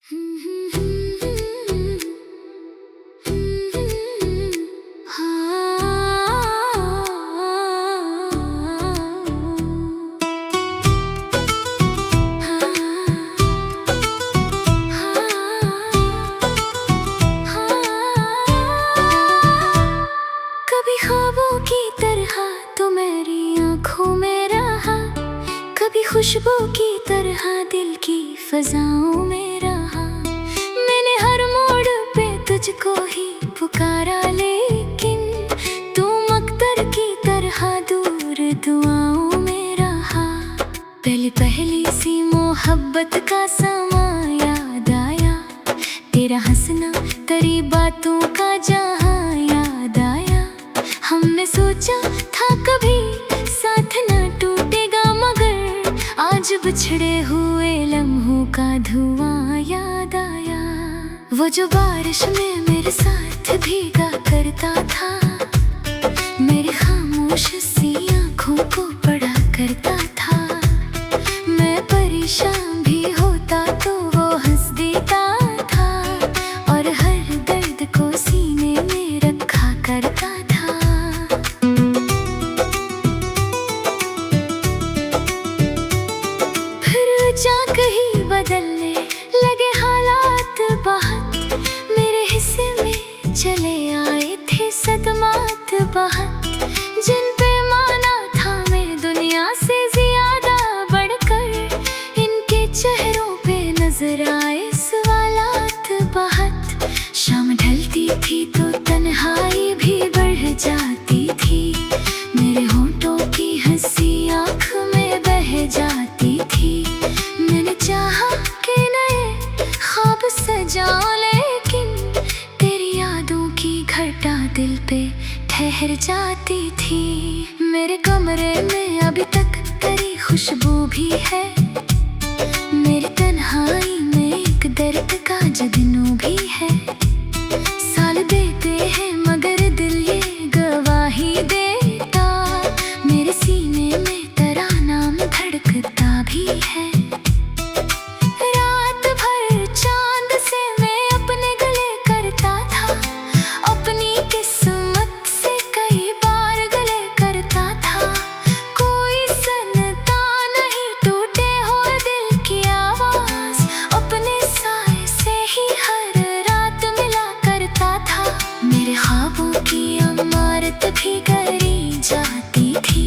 कभी ख्वाबों की तरह तो मेरी आंखों में रहा, कभी खुशबू की तरह दिल की फजाओं में रहा। मैंने हर मोड़ पे तुझको ही पुकारा, लेकिन तू मकदर की तरह दूर दुआओं में रहा। पहली सी मोहब्बत का समा याद आया, तेरा हंसना तेरी बातों का जहां याद आया। हमने सोचा था कभी साथ न टूटेगा, मगर आज बिछड़े हुए लम्हों का धुआं याद आया। वो जो बारिश में मेरे साथ भीगा करता था, मेरी खामोश सी आंखों को पढ़ा करता था। मैं परेशान भी होता तो वो हंस देता था, और हर दर्द को सीने में रखा करता था। फिर जा कहीं बदलने लगे हालात बहुत, मेरे हिस्से में चले आए थे सदमात बहुत। जिन पे माना था मैं दुनिया से ज्यादा बढ़कर, इनके चेहरों पे नजर आए सवालात बहुत। शाम ढलती थी तो तन्हाई भी बढ़ जाती थी, मेरे होठों की हंसी आँख में बह जाती थी। मैंने चाहा कि नए ख्वाब सजाऊं, लेकिन तेरी यादों की घटा दिल पे ठहर जाती थी। मेरे कमरे में अभी तक तेरी खुशबू भी है, मेरी तन्हाई में एक दर्द का जगनू भी है। साल देते हैं मगर दिल ये गवाही देता, मेरे सीने में तेरा नाम धड़कता भी है। रात भर चांद से मैं अपने गले करता था, अपनी किस्मत से कई बार गले करता था। कोई सुनता नहीं टूटे हुए दिल की आवाज, अपने साए से ही हर रात मिला करता था। मेरे ख्वाबों की इमारत भी गिरी जाती थी,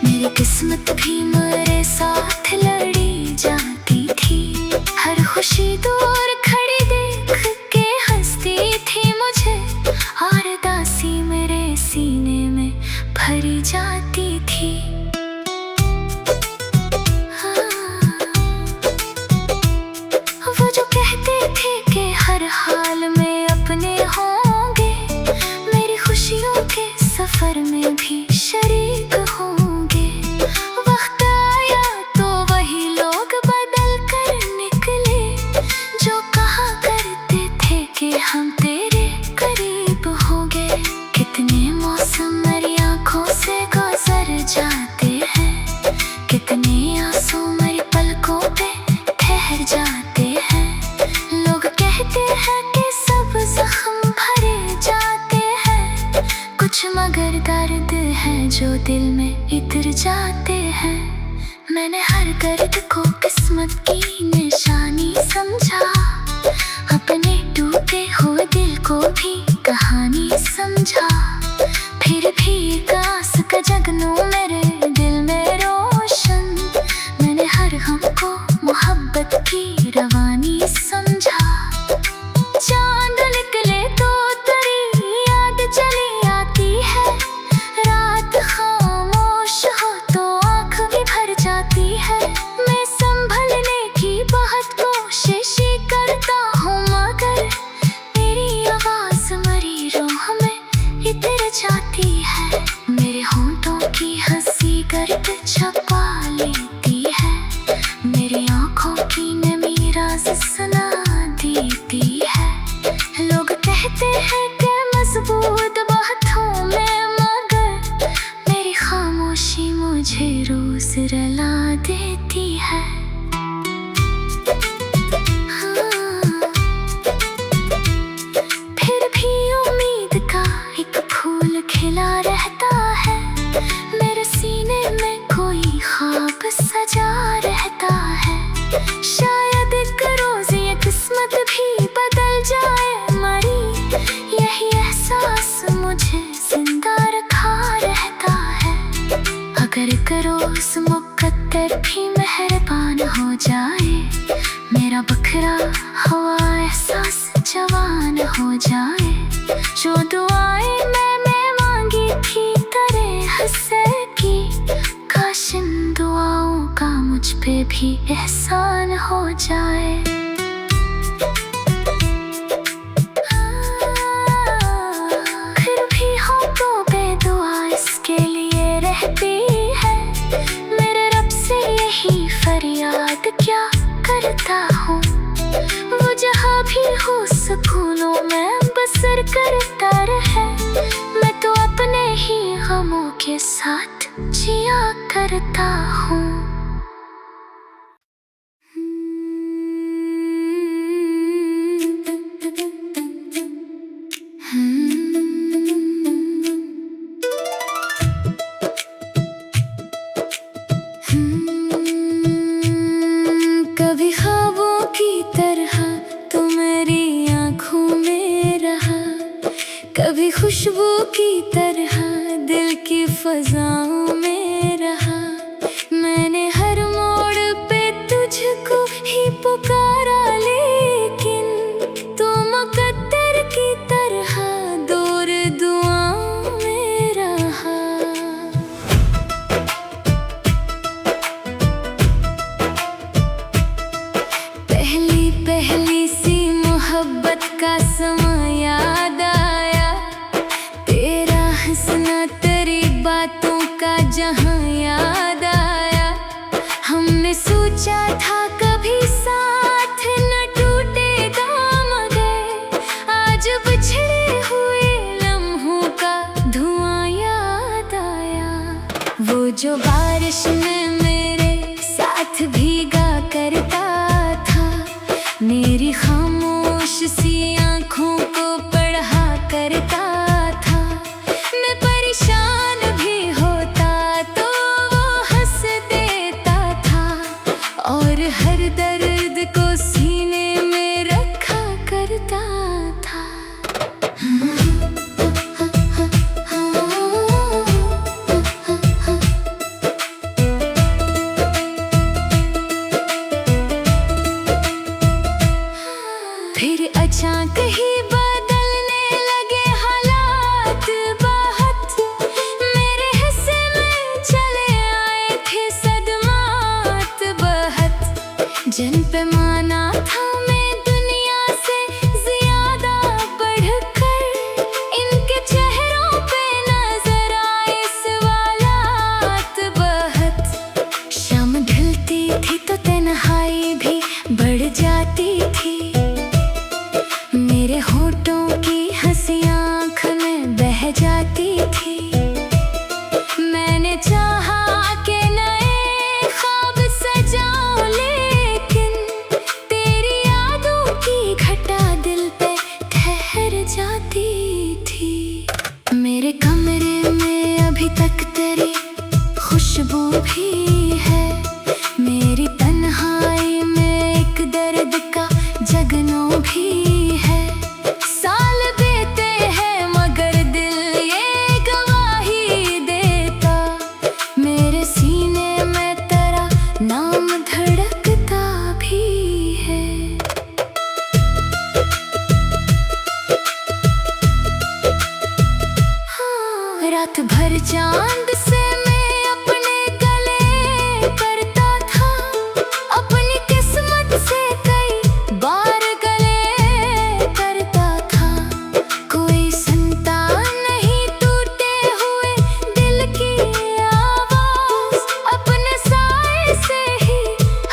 मेरी किस्मत भी मेरे साथ लड़ी जाती थी। हर खुशी दूर खड़ी देख के हंसती थी मुझे, और दासी मेरे सीने में भरी जाती थी। वो जो कहते थे कि हर हाल में अपने होंगे, मेरी खुशियों के सफर में भी शरीक होंगे। वक्त आया तो वही लोग बदल कर निकले, जो कहा करते थे कि हम तेरे करीब होंगे। कितने मौसम मेरी आंखों से गुजर जाते हैं, कितने आंसू मेरी पलकों पे ठहर जाते हैं। लोग कहते हैं कि सब जख्म भरे जाते हैं, कुछ मगर दर्द है जो दिल में इतर जाते हैं। मैंने हर दर्द को किस्मत की निशानी समझा, अपने टूटे हुए दिल को भी कहानी समझा। फिर भी एक आस का जगनू मेरे दिल में रोशन, मैंने हर गम को मोहब्बत की रवानी समझा। चांद निकले तो तेरी याद चली आती है, रात खामोश हो तो आँख भी भर जाती है। मैं संभलने की बहुत कोशिश जाए, मेरा बखरा हवा एहसास जवान हो जाए। जो दुआएं मैंने मांगी थी तरह से की, काश इन दुआओं का मुझ पे भी एहसान हो जाए। फिर भी हो तो बेदुआ इसके लिए रहती है, मेरे रब से यही फरियाद क्या करता हूँ। वो जहाँ भी हो सुकूनों में बसर करता रहे, मैं तो अपने ही गमों के साथ जिया करता हूँ। कभी ख्वाबों की तरह तो मेरी आँखों में रहा, कभी खुशबू की तरह दिल की फज़ाओं में रहा। मैंने हर मोड़ पे तुझको ही पुकारा, लेकिन तू मुकद्दर की तरह दूर दुआओं में रहा। पहली पहली सी मोहब्बत का समय याद आया, तेरा हंसना तेरी बातों का जहां याद आया। हमने सोचा था कभी साथ न टूटेगा, मगर आज बिछड़े हुए लम्हों का धुआं याद आया। वो जो बारिश में मेरे साथ भीगा करता था, मेरी खामोश सी आँखों को पढ़ा करता था। मैं परेशान भी होता तो वो हंस देता था, और हर दर्द को सीने में रखा करता था। फिर अचानक ही बदलने लगे हालात बहुत, मेरे हिस्से में चले आए थे सदमात बहुत। जिन पे माना था मैं दुनिया से ज्यादा बढ़कर, इनके चेहरों पे नजर आए सवालात बहुत। शाम ढलती थी तो तन्हाई भी बढ़ जाती थी, मेरे होठों की हंसी आँख में बह जाती थी। मैंने चाहा कि नए ख्वाब सजाऊं, लेकिन तेरी यादों की घटा दिल पे ठहर जाती थी। मेरे कमरे में अभी तक तेरी खुशबू भी है, मेरी तन्हाई में एक दर्द का जगनों भी है। साल बीते हैं मगर दिल ये गवाही देता, मेरे सीने में तेरा नाम धड़कता भी है। रात भर चांद से मैं अपने गले करता था, अपनी किस्मत से कई बार गले करता था। कोई संतान नहीं टूटे हुए दिल की आवाज, अपने साए से ही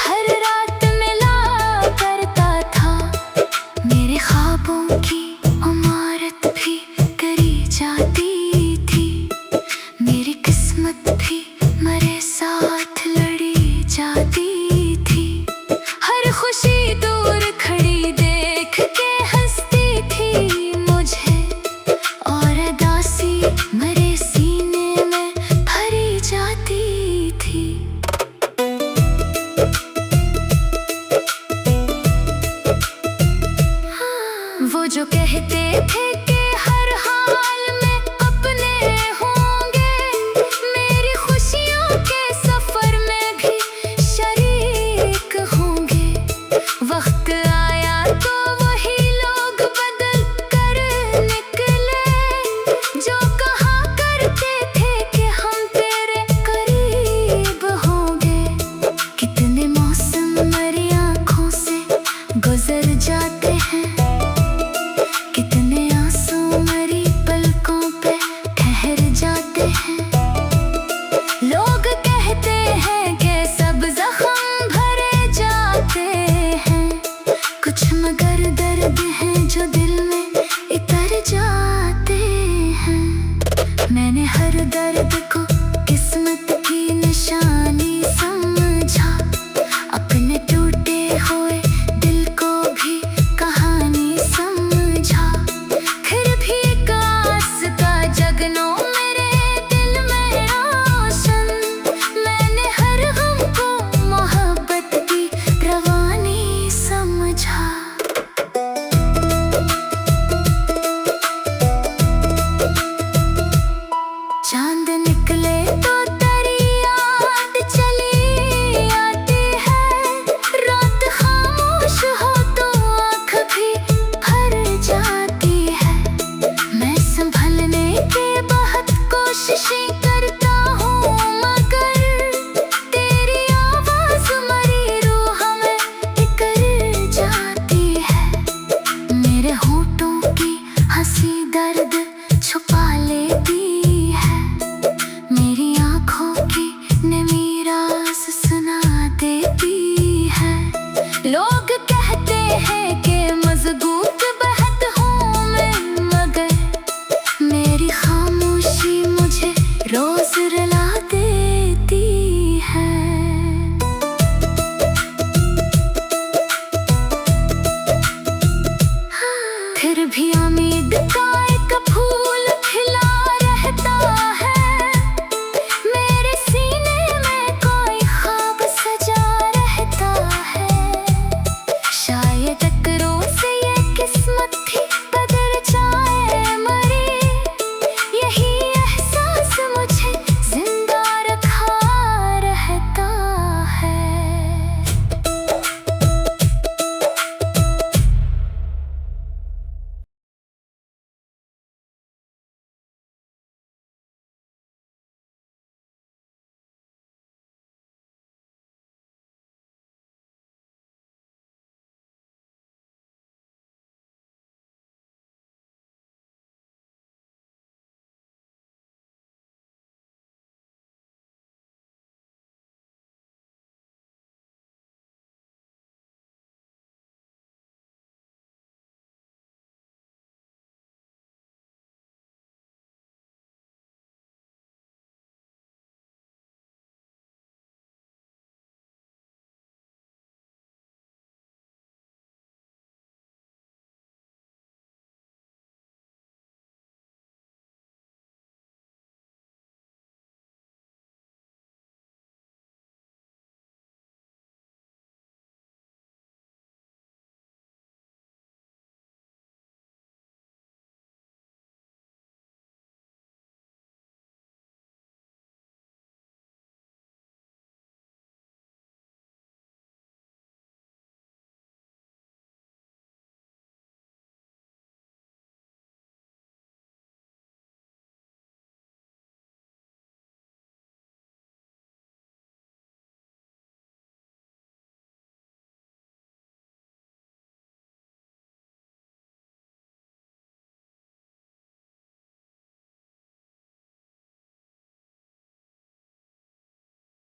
हर रात मिला करता था। मेरे ख्वाबों की इमारत भी करी जाती थी, मेरी किस्मत भी मेरे साथ लड़ी जाती थी। हर खुशी दूर खड़ी देख के हंसती थी मुझे, और उदासी मेरे सीने में भरी जाती थी। वो जो कहते थे कि हर हाल में अपने होंगे, मेरी खुशियों के सफर में भी शरीक होंगे। गुजर जाते हैं, कितने आंसू मेरी पलकों पे ठहर जाते हैं। लोग कहते हैं कि सब जख्म भरे जाते हैं, कुछ मगर दर्द हैं जो दिल में इतर जाते हैं। मैंने हर दर्द को किस्मत की निशानी समझा, अपने टूटे हुए दिल को भी कहानी समझा। फिर भी एक आस का जगनो मेरे दिल में रोशन, मैंने हर गम को मोहब्बत की रवानी समझा। चांद निकले तो तेरी याद चली आती है, रात खामोश हो तो आँख भी भर जाती है। मैं संभलने की बहुत कोशिशें करता हूँ, मगर तेरी आवाज़ मरी रूह में इकर जाती है। मेरे होठों की हंसी दर्द छुपा लेती है, मेरी आँखों की नमी राज सुना देती है। लोग कहते हैं कि मजबूत